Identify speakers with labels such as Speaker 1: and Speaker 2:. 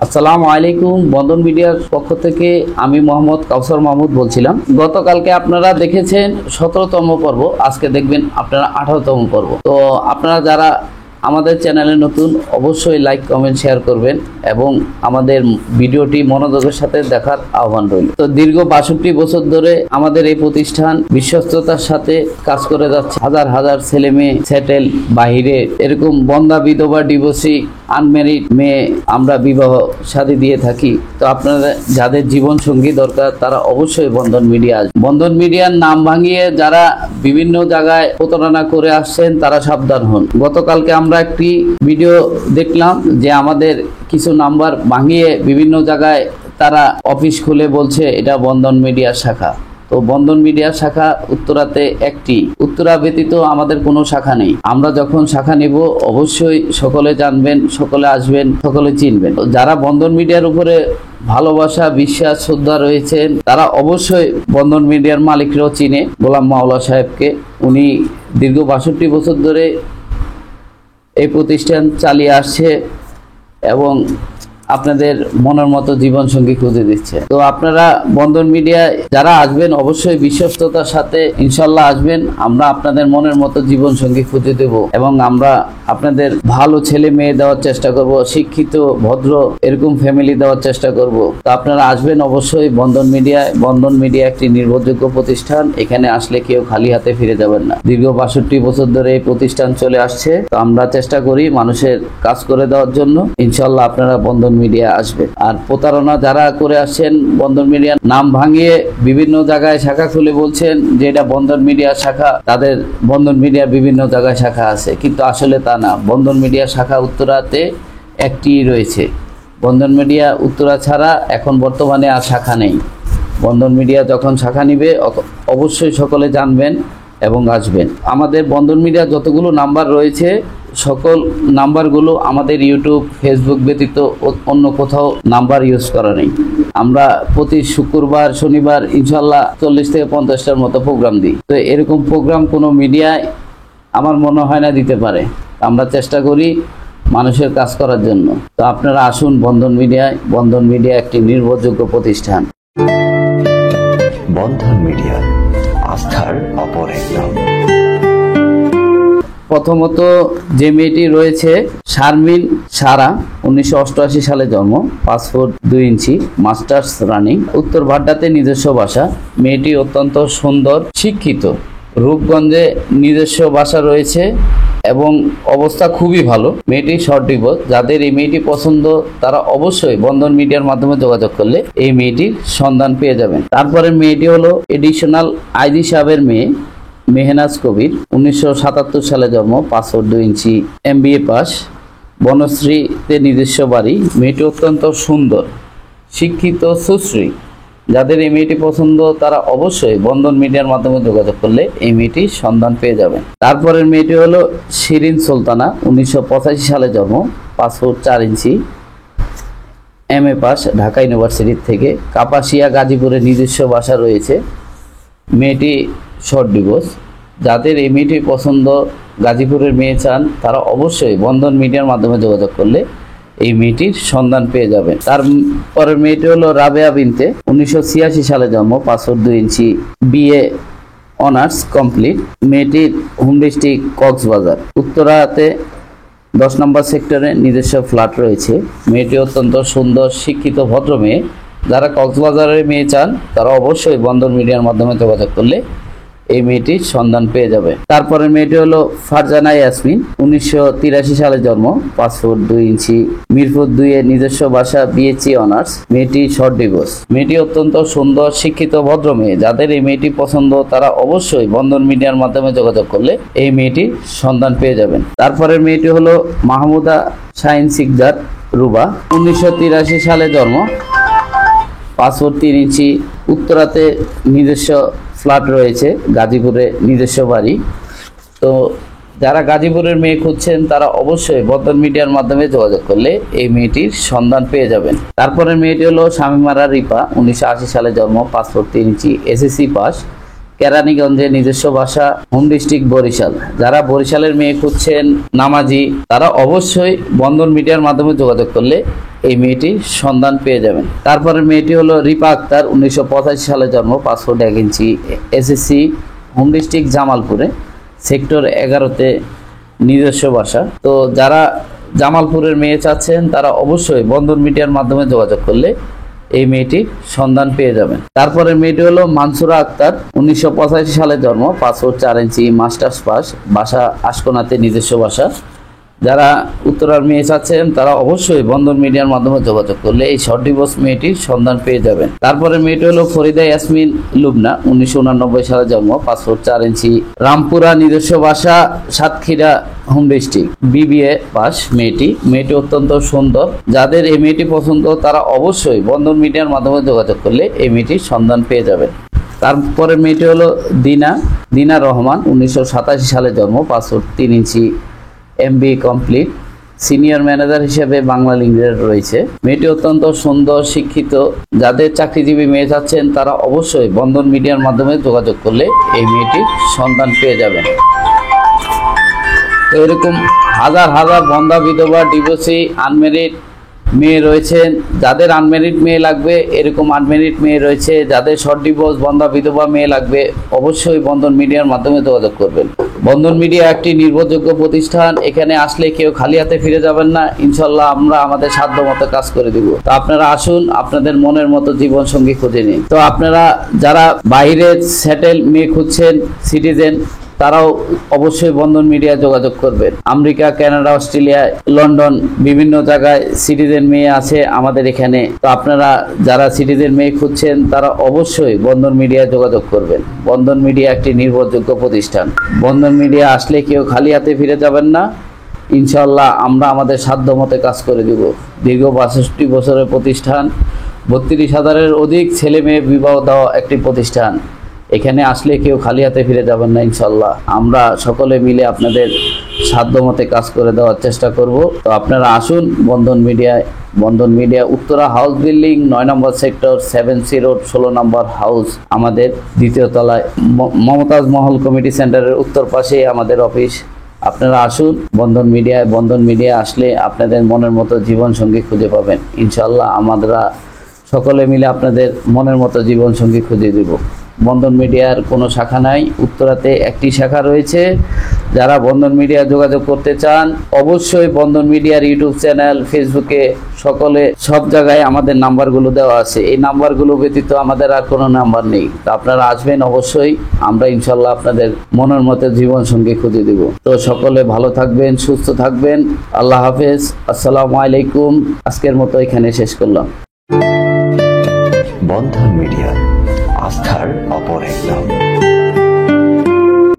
Speaker 1: আসসালামু আলাইকুম। বন্ধন মিডিয়ার পক্ষ থেকে আমি মোহাম্মদ কাউসার মাহমুদ বলছিলাম। গতকালকে আপনারা দেখেছেন 17তম পর্ব, আজকে দেখবেন আপনারা 18তম পর্ব। তো আপনারা যারা আমাদের চ্যানেলে নতুন অবশ্যই লাইক কমেন্ট শেয়ার করবেন এবং আমাদের ভিডিওটি মনোযোগের সাথে দেখার আহ্বান রইল। তো দীর্ঘ 62 বছর ধরে আমাদের এই প্রতিষ্ঠান বিশ্বস্ততার সাথে কাজ করে যাচ্ছে। হাজার হাজার ছেলে মেয়ে সেটেল বাহিরে, এরকম বন্ধা বিধবা ডিভোর্সি আনম্যারিড মেয়ে আমরা বিবাহ শাদী দিয়ে থাকি। তো আপনারা যাদের জীবন সঙ্গী দরকার তারা অবশ্যই বন্ধন মিডিয়া আসবে। বন্ধন মিডিয়ার নাম ভাঙিয়ে যারা বিভিন্ন জায়গায় প্রতারণা করে আসছেন তারা সাবধান হন। গতকালকে আমরা একটি ভিডিও দেখলাম যে আমাদের কিছু নাম্বার ভাঙিয়ে বিভিন্ন জায়গায় তারা অফিস খুলে বলছে এটা বন্ধন মিডিয়ার শাখা। তো বন্ধন মিডিয়ার শাখা উত্তরাতে একটি, উত্তরা ব্যতীত আমাদের কোনো শাখা নেই। আমরা যখন শাখা নেব অবশ্যই সকলে জানবেন, সকলে আসবেন, সকলে চিনবেন। যারা বন্ধন মিডিয়ার উপরে ভালোবাসা বিশ্বাস শ্রদ্ধা রয়েছেন তারা অবশ্যই বন্ধন মিডিয়ার মালিকরাও চিনে গোলাম মাওলা সাহেবকে। উনি দীর্ঘ 62 বছর ধরে এই প্রতিষ্ঠান চালিয়ে আসছে এবং আপনাদের মনের মতো জীবন সঙ্গী খুঁজে দিচ্ছে। তো আপনারা বন্ধন মিডিয়ায় যারা আসবেন অবশ্যই বিশ্বস্ততার সাথে ইনশাল্লাহ আসবেন। আমরা আপনাদের মনের মতো জীবন সঙ্গী খুঁজে দেব এবং আমরা আপনাদের ভালো ছেলে মেয়ে দেওয়ার চেষ্টা করব, শিক্ষিত ভদ্র এরকম ফ্যামিলি দেওয়ার চেষ্টা করব। তো আপনারা আসবেন অবশ্যই বন্ধন মিডিয়ায়। বন্ধন মিডিয়া একটি নির্ভরযোগ্য প্রতিষ্ঠান, এখানে আসলে কেউ খালি হাতে ফিরে যাবেন না। দীর্ঘ 62 বছর ধরে এই প্রতিষ্ঠান চলে আসছে। তো আমরা চেষ্টা করি মানুষের কাজ করে দেওয়ার জন্য। ইনশাল্লাহ আপনারা বন্ধন মিডিয়া আসবে। আর প্রতারণা যারা করে আসছেন বন্ধন মিডিয়ার নাম ভাঙিয়ে বিভিন্ন জায়গায় শাখা খুলে বলছেন যে এটা বন্ধন মিডিয়ার শাখা, তাদের বন্ধন মিডিয়ার বিভিন্ন জায়গায় শাখা আছে, কিন্তু আসলে তা না। বন্ধন মিডিয়ার শাখা উত্তরাতে একটি রয়েছে। বন্ধন মিডিয়া উত্তরা ছাড়া এখন বর্তমানে আর শাখা নেই। বন্ধন মিডিয়া যখন শাখা নিবে অবশ্যই সকলে জানবেন এবং আসবেন। আমাদের বন্ধন মিডিয়া যতগুলো নাম্বার রয়েছে সকল নাম্বারগুলো আমাদের ইউটিউব ফেসবুক ব্যতীত অন্য কোথাও নাম্বার ইউজ করা নেই। আমরা প্রতি শুক্রবার শনিবার ইনশাল্লাহ 40 থেকে 50টার মতো প্রোগ্রাম দিই। তো এরকম প্রোগ্রাম কোনো মিডিয়ায় আমার মনে হয় না দিতে পারে। আমরা চেষ্টা করি মানুষের কাজ করার জন্য। তো আপনারা আসুন বন্ধন মিডিয়ায়। বন্ধন মিডিয়া একটি নির্ভরযোগ্য প্রতিষ্ঠান।
Speaker 2: বন্ধন মিডিয়া, আস্থার অপর এক নাম।
Speaker 1: প্রথমত যে মেয়েটি রয়েছে শারমিন সারা, 1988 সালে জন্ম, 5 ফুট 2 ইঞ্চি, মাস্টার্স রানিং, উত্তর ভাড্ডাতে নিজস্ব বাসা। মেয়েটি অত্যন্ত সুন্দর, শিক্ষিত, রূপগঞ্জে নিজস্ব বাসা রয়েছে এবং অবস্থা খুবই ভালো। মেয়েটি শর্ট ডিভোর্স। যাদের এই মেয়েটি পছন্দ তারা অবশ্যই বন্ধন মিডিয়ার মাধ্যমে যোগাযোগ করলে এই মেয়েটির সন্ধান পেয়ে যাবেন। তারপরে মেয়েটি হলো এডিশনাল আইজি সাহেবের মেয়ে মেহনাজ কবির, 1977 সালে জন্ম, 5 ফুট 2 ইঞ্চি, MBA পাস, বনশ্রীতে নিজস্ব বাড়ি। মেয়েটি অত্যন্ত সুন্দর, শিক্ষিত, সুশ্রী। যাদের এই মেয়েটি পছন্দ তারা অবশ্যই বন্ধন মিডিয়ার মাধ্যমে যোগাযোগ করলে এই মেয়েটির সন্ধান পেয়ে যাবেন। তারপরের মেয়েটি হলো শিরিন সুলতানা, 1985 সালে জন্ম, 5 ফুট 4 ইঞ্চি, MA পাস, ঢাকা ইউনিভার্সিটি থেকে, কাপাসিয়া গাজীপুরে নিজস্ব বাসা রয়েছে। মেয়েটি শর্ট ডিভোর্স। যাদের এই মেয়েটি পছন্দ, গাজীপুরের মেয়ে চান, তারা অবশ্যই বন্ধন মিডিয়ার মাধ্যমে যোগাযোগ করলে এই মেয়েটির সন্ধান পেয়ে যাবেন। তারপরের মেয়েটি হলো রাবেয়া বিনতে, 1986 সালে জন্ম, 5 ফুট 2 ইঞ্চি, BA অনার্স কমপ্লিট। মেয়েটির হোম ডিস্ট্রিক্ট কক্সবাজার, উত্তরাতে 10 নম্বর সেক্টরে নিজস্ব ফ্ল্যাট রয়েছে। মেয়েটি অত্যন্ত সুন্দর, শিক্ষিত, ভদ্র মেয়ে। যারা কক্সবাজারের মেয়ে চান তারা অবশ্যই বন্ধন মিডিয়ার মাধ্যমে যোগাযোগ করলে এই মেয়েটির সন্ধান পেয়ে যাবে। তারপরে মেয়েটি হলো ফারজানা ইয়াসমিন, 1983 সালে জন্ম, 5 ফুট 2 ইঞ্চি, মিরপুর 2-এ নিজস্ব বাসা, BHE অনার্স। মেয়েটি শর্ট ডিভোর্স। মেয়েটি অত্যন্ত সুন্দর, শিক্ষিত, ভদ্র মেয়ে। যাদের এই মেয়েটি পছন্দ তারা অবশ্যই বন্ধন মিডিয়ার মাধ্যমে যোগাযোগ করলে এই মেয়েটির সন্ধান পেয়ে যাবেন। তারপরের মেয়েটি হলো মাহমুদা শাহিন সিকদার রুবা, 1983 সালে জন্ম, 5 ফুট 3 ইঞ্চি, উত্তরাতে নিজস্ব ফ্ল্যাট রয়েছে, গাজীপুরে নিজস্ব বাড়ি। তো যারা গাজীপুরের মেয়ে খুঁজছেন তারা অবশ্যই বন্ধন মিডিয়ার মাধ্যমে যোগাযোগ করলে এই মেয়েটির সন্ধান পেয়ে যাবেন। তারপরে মেয়েটি হলো শামিমারা রিপা, 1980 সালে জন্ম, 5 ফুট 3 ইঞ্চি, SSC পাস, কেরানীগঞ্জে নিজস্ব বাসা, হোম ডিস্ট্রিক্ট বরিশাল। যারা বরিশালের মেয়ে খুঁজছেন নামাজি তারা অবশ্যই বন্ধন মিডিয়ার মাধ্যমে যোগাযোগ করলে এই মেয়েটির সন্ধান পেয়ে যাবেন। তারপরে মেয়েটি হলো রিপা আক্তার, 1985 সালে জন্ম, 5 ফুট 1 ইঞ্চি, এসএসসি, হোম ডিস্ট্রিক্ট জামালপুরে, সেক্টর 11-তে নিজস্ব বাসা। তো যারা জামালপুরের মেয়ে চাচ্ছেন তারা অবশ্যই বন্ধন মিডিয়ার মাধ্যমে যোগাযোগ করলে এই মেয়েটির সন্ধান পেয়ে যাবেন। তারপরে মেয়েটি হলো মানসুরা আক্তার, 1985 সালে জন্ম, 5 ফুট 4 ইঞ্চি, মাস্টার্স পাস, বাসা আশকোনাতে, নিজস্ব বাসা। যারা উত্তরার মেয়ে চাচ্ছেন তারা অবশ্যই বন্ধন মিডিয়ার মাধ্যমে যোগাযোগ করলে এই শর্ট ডিভোর্স মেয়েটির সন্ধান পেয়ে যাবেন। তারপরে মেয়েটি হলো ফরিদা ইয়াসমিন লুবনা, 1989 সালে জন্ম, 5 ফুট 4 ইঞ্চি, রামপুরা, নিজস্ব বাসা, Satkhira, home district, BBA pass. মেয়েটি অত্যন্ত সুন্দর। যাদের এই মেয়েটি পছন্দ তারা অবশ্যই বন্ধন মিডিয়ার মাধ্যমে যোগাযোগ করলে এই মেয়েটির সন্ধান পেয়ে যাবেন। তারপরে মেয়েটি হলো দিনা রহমান, 1987 সালে জন্ম, 5 ফুট 3 ইঞ্চি, MBA কমপ্লিট, সিনিয়র ম্যানেজার হিসেবে বাংলা লিঙ্কের রয়েছে। মেয়েটি অত্যন্ত সুন্দর, শিক্ষিত। যাদের চাকরিজীবী মেয়ে চাচ্ছেন তারা অবশ্যই বন্ধন মিডিয়ার মাধ্যমে যোগাযোগ করলে এই মেয়েটির সন্ধান পেয়ে যাবেন। তো এরকম হাজার হাজার বন্ধা, বিধবা, ডিভোর্সি, আনমেরিড মেয়ে রয়েছেন। যাদের আনমেরিড মেয়ে লাগবে, এরকম আনমেরিড মেয়ে রয়েছে। যাদের শর্ট ডিভোর্স, বন্ধা, বিধবা মেয়ে লাগবে, অবশ্যই বন্ধন মিডিয়ার মাধ্যমে যোগাযোগ করবেন। বন্ধন মিডিয়া একটি নির্ভরযোগ্য প্রতিষ্ঠান। এখানে আসলে কেউ খালি হাতে ফিরে যাবেন না। ইনশাল্লাহ আমরা আমাদের সাধ্য মতো কাজ করে দিব। তো আপনারা আসুন, আপনাদের মনের মতো জীবন সঙ্গী খুঁজে নিন। তো আপনারা যারা বাইরে সেটেল মেয়ে খুঁজছেন, সিটিজেন, তারাও অবশ্যই বন্ধন মিডিয়া যোগাযোগ করবেন। আমেরিকা, কানাডা, অস্ট্রেলিয়া, লন্ডন, বিভিন্ন জায়গায় সিটিজেন মেয়ে আছে আমাদের এখানে। তো আপনারা যারা সিটিজেন মেয়ে খুঁজছেন তারা অবশ্যই বন্ধন মিডিয়া যোগাযোগ করবেন। বন্ধন মিডিয়া একটি নির্ভরযোগ্য প্রতিষ্ঠান। বন্ধন মিডিয়া আসলে কেউ খালি হাতে ফিরে যাবেন না। ইনশাল্লাহ আমরা আমাদের সাধ্য মতে কাজ করে দিব। দীর্ঘ 62 বছরের প্রতিষ্ঠান, 32,000-এর অধিক ছেলে মেয়ে বিবাহ দেওয়া একটি প্রতিষ্ঠান। এখানে আসলে কেউ খালি হাতে ফিরে যাবেন না। ইনশাল্লাহ আমরা সকলে মিলে আপনাদের সাধ্য মতে কাজ করে দেওয়ার চেষ্টা করব। তো আপনারা আসুন বন্ধন মিডিয়ায়। বন্ধন মিডিয়া উত্তরা হাউস বিল্ডিং, 9 নম্বর সেক্টর, 7C রোড, 16 নম্বর হাউস, আমাদের 2য় তলায়, মমতাজ মহল কমিটি সেন্টারের উত্তর পাশেই আমাদের অফিস। আপনারা আসুন বন্ধন মিডিয়ায়। বন্ধন মিডিয়া আসলে আপনাদের মনের মতো জীবন সঙ্গী খুঁজে পাবেন। ইনশাল্লাহ আমরা সকলে মিলে আপনাদের মনের মতো জীবন সঙ্গী খুঁজে দেব। বন্ধন মিডিয়ার কোনো শাখা নাই, উত্তরাতে একটি শাখা রয়েছে। যারা বন্ধন মিডিয়া যোগাযোগ করতে চান অবশ্যই বন্ধন মিডিয়ার ইউটিউব চ্যানেল, ফেসবুকে, সকলে সব জায়গায় আমাদের নাম্বারগুলো দেওয়া আছে। এই নাম্বারগুলো ব্যতীত আমাদের আর কোনো নাম্বার নেই। তো আপনারা আসবেন অবশ্যই, আমরা ইনশাল্লাহ আপনাদের মনের মতো জীবন সঙ্গী খুঁজে দেব। তো সকলে ভালো থাকবেন, সুস্থ থাকবেন। আল্লাহ হাফেজ, আসসালামু আলাইকুম। আজকের মতো এখানে শেষ করলাম।
Speaker 2: বন্ধন মিডিয়া, আস্থার অপর এক নাম।